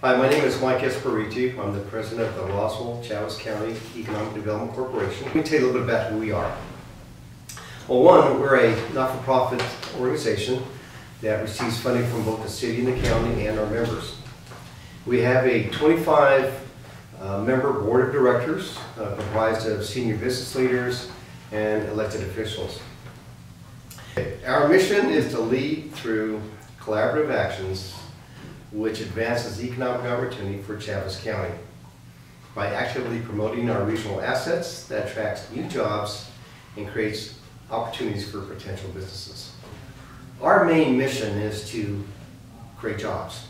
Hi, my name is Mike Espiritu. I'm the president of the Roswell Chaves County Economic Development Corporation. Let me tell you a little bit about who we are. Well, one, we're a not-for-profit organization that receives funding from both the city and the county and our members. We have a 25-member board of directors comprised of senior business leaders and elected officials. Our mission is to lead through collaborative actions which advances economic opportunity for Chaves County by actively promoting our regional assets that attracts new jobs and creates opportunities for potential businesses. Our main mission is to create jobs,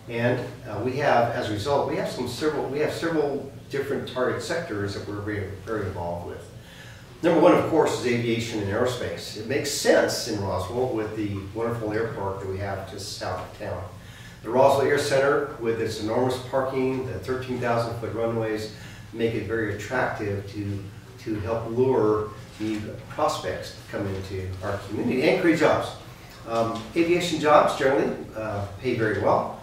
and we have, as a result, we have several different target sectors that we're very involved with. Number one, of course, is aviation and aerospace. It makes sense in Roswell with the wonderful airport that we have just south of town. The Roswell Air Center, with its enormous parking, the 13,000-foot runways, make it very attractive to help lure the prospects to come into our community and create jobs. Aviation jobs generally pay very well,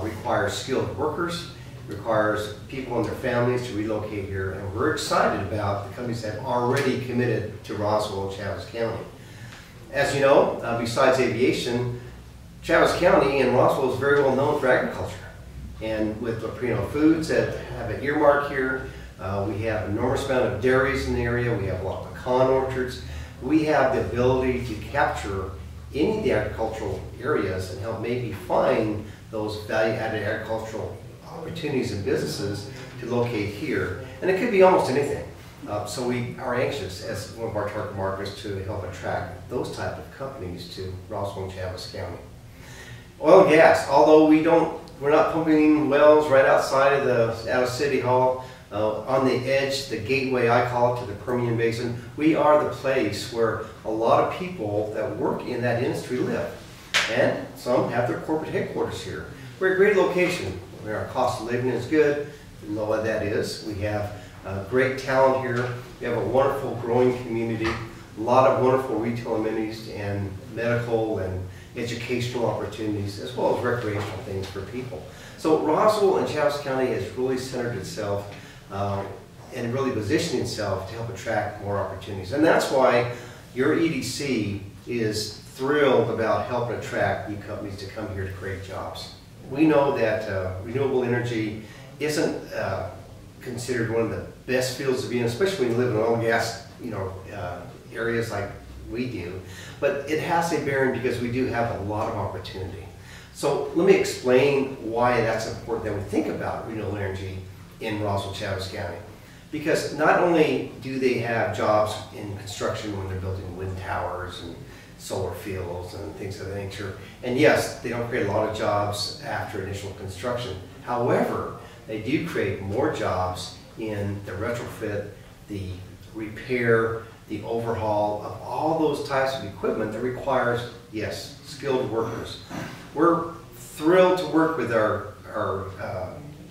require skilled workers, requires people and their families to relocate here, and we're excited about the companies that have already committed to Roswell and Chaves County. As you know, besides aviation, Chaves County and Roswell is very well known for agriculture. And with Espiritu Foods that have an earmark here, we have an enormous amount of dairies in the area, we have a lot of pecan orchards. We have the ability to capture any of the agricultural areas and help maybe find those value-added agricultural opportunities and businesses to locate here. And it could be almost anything. So we are anxious, as one of our target markets, to help attract those type of companies to Roswell and Chaves County. Oil and gas, although we're not pumping wells right outside of City Hall, on the edge, the gateway I call it to the Permian Basin, we are the place where a lot of people that work in that industry live. And some have their corporate headquarters here. We're a great location where our cost of living is good. You know what that is. We have great talent here. We have a wonderful growing community, a lot of wonderful retail amenities and medical and educational opportunities, as well as recreational things for people. So Roswell and Chaves County has really centered itself and really positioned itself to help attract more opportunities. And that's why your EDC is thrilled about helping attract new companies to come here to create jobs. We know that renewable energy isn't considered one of the best fields to be in, especially when you live in oil and gas, areas like we do. But it has a bearing because we do have a lot of opportunity. So let me explain why that's important that we think about renewable energy in Roswell Chaves County. Because not only do they have jobs in construction when they're building wind towers and solar fields and things of that nature, and yes, they don't create a lot of jobs after initial construction. However, they do create more jobs in the retrofit, the repair, the overhaul of all those types of equipment that requires, yes, skilled workers. We're thrilled to work with our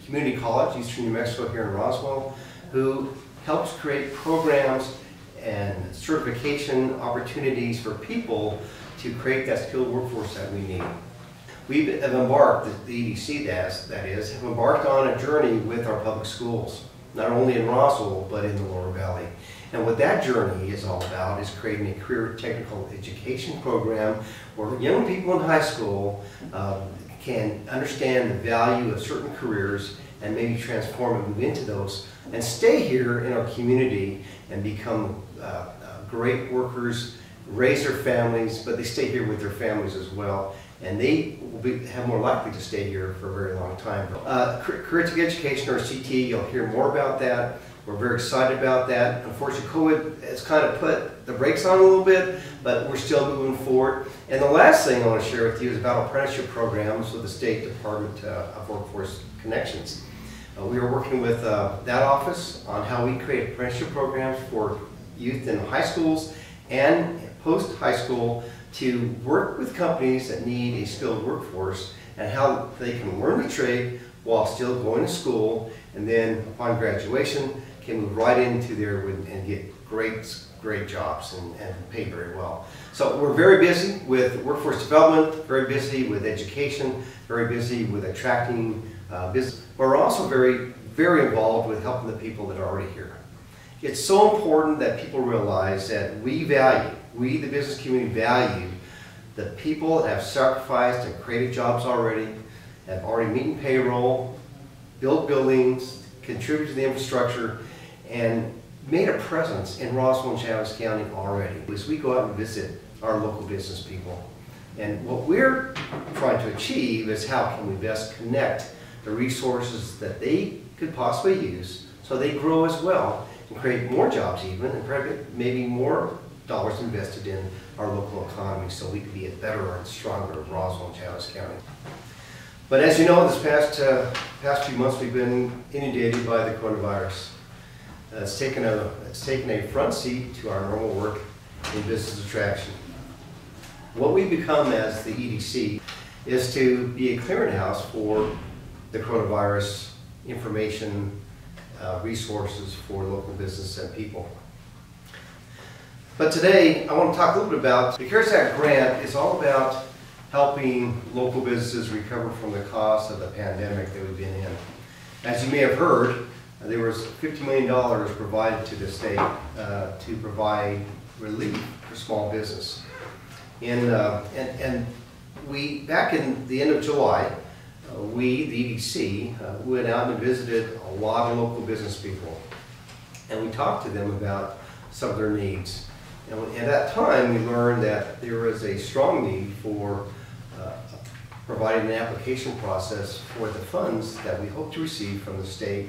community college, Eastern New Mexico here in Roswell, who helps create programs and certification opportunities for people to create that skilled workforce that we need. We have embarked, the EDC that is, have embarked on a journey with our public schools, not only in Roswell, but in the Lower Valley. And what that journey is all about is creating a career technical education program where young people in high school can understand the value of certain careers and maybe transform and move into those and stay here in our community and become great workers, raise their families, but they stay here with their families as well. And they will have more likely to stay here for a very long time. Career Education, or CT, you'll hear more about that. We're very excited about that. Unfortunately, COVID has kind of put the brakes on a little bit, but we're still moving forward. And the last thing I want to share with you is about apprenticeship programs with the State Department of Workforce Connections. We are working with that office on how we create apprenticeship programs for youth in high schools and post-high school to work with companies that need a skilled workforce and how they can learn the trade while still going to school, and then upon graduation can move right into there and get great jobs and pay very well. So we're very busy with workforce development, very busy with education, very busy with attracting business. But we're also very involved with helping the people that are already here. It's so important that people realize that we the business community value the people that have sacrificed and created jobs already, have already meeting payroll, built buildings, contributed to the infrastructure, and made a presence in Roswell and Chaves County already. As we go out and visit our local business people. And what we're trying to achieve is how can we best connect the resources that they could possibly use so they grow as well and create more jobs even, and maybe more dollars invested in our local economy so we can be a better and stronger Roswell and Chaves County. But as you know, this past few months we've been inundated by the coronavirus. It's taken a front seat to our normal work in business attraction. What we become as the EDC is to be a clearinghouse for the coronavirus information, resources for local business and people. But today, I want to talk a little bit about the CARES Act grant. Is all about helping local businesses recover from the cost of the pandemic that we've been in. As you may have heard, there was $50 million provided to the state to provide relief for small business. And we, back in the end of July, we, the EDC, went out and visited a lot of local business people. And we talked to them about some of their needs. And at that time, we learned that there was a strong need for providing an application process for the funds that we hope to receive from the state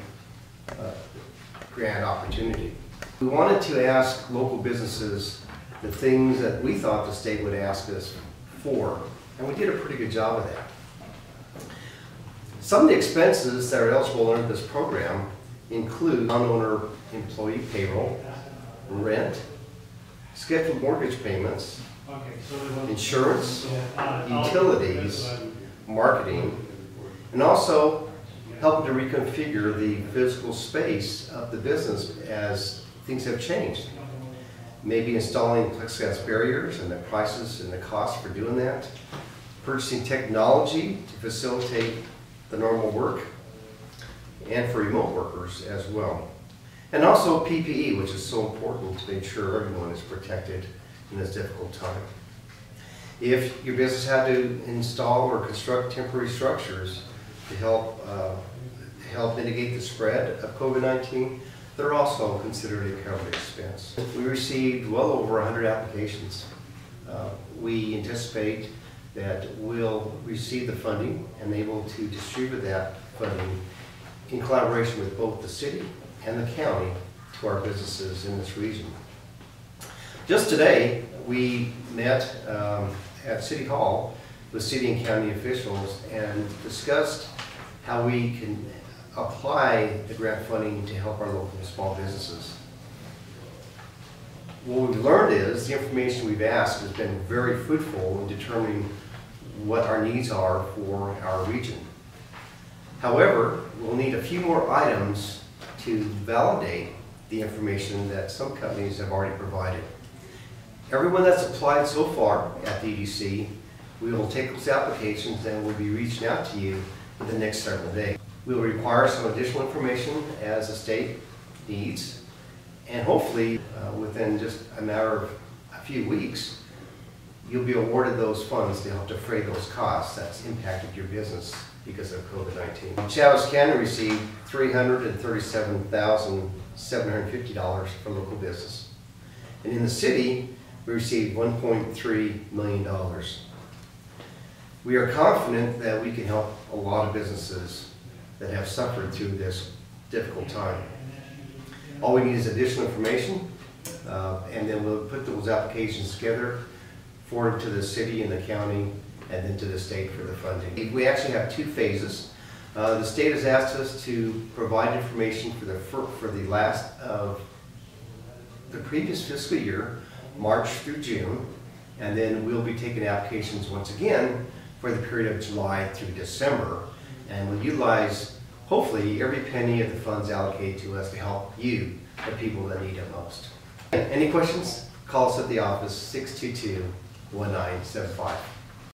grant opportunity. We wanted to ask local businesses the things that we thought the state would ask us for, and we did a pretty good job of that. Some of the expenses that are eligible under this program include non-owner employee payroll, rent, scheduled mortgage payments, insurance, utilities, marketing, and also helping to reconfigure the physical space of the business as things have changed. Maybe installing plexiglass barriers and the prices and the cost for doing that, purchasing technology to facilitate the normal work, and for remote workers as well. And also PPE, which is so important to make sure everyone is protected in this difficult time. If your business had to install or construct temporary structures to help mitigate the spread of COVID-19, they're also considered a covered expense. We received well over 100 applications. We anticipate that we'll receive the funding and able to distribute that funding in collaboration with both the city and the county to our businesses in this region. Just today, we met at City Hall with city and county officials and discussed how we can apply the grant funding to help our local small businesses. What we've learned is the information we've asked has been very fruitful in determining what our needs are for our region. However, we'll need a few more items to validate the information that some companies have already provided. Everyone that's applied so far at the EDC, we will take those applications and we'll be reaching out to you in the next several days. We'll require some additional information as the state needs, and hopefully within just a matter of a few weeks, you'll be awarded those funds to help defray those costs that's impacted your business because of COVID-19. Chaves County received $337,750 for local business. And in the city, we received $1.3 million. We are confident that we can help a lot of businesses that have suffered through this difficult time. All we need is additional information, and then we'll put those applications together, forward to the city and the county, and then to the state for the funding. We actually have two phases. The state has asked us to provide information for the last of the previous fiscal year, March through June, and then we'll be taking applications once again for the period of July through December, and we'll utilize hopefully every penny of the funds allocated to us to help you, the people that need it most. Any questions? Call us at the office, 622-1975.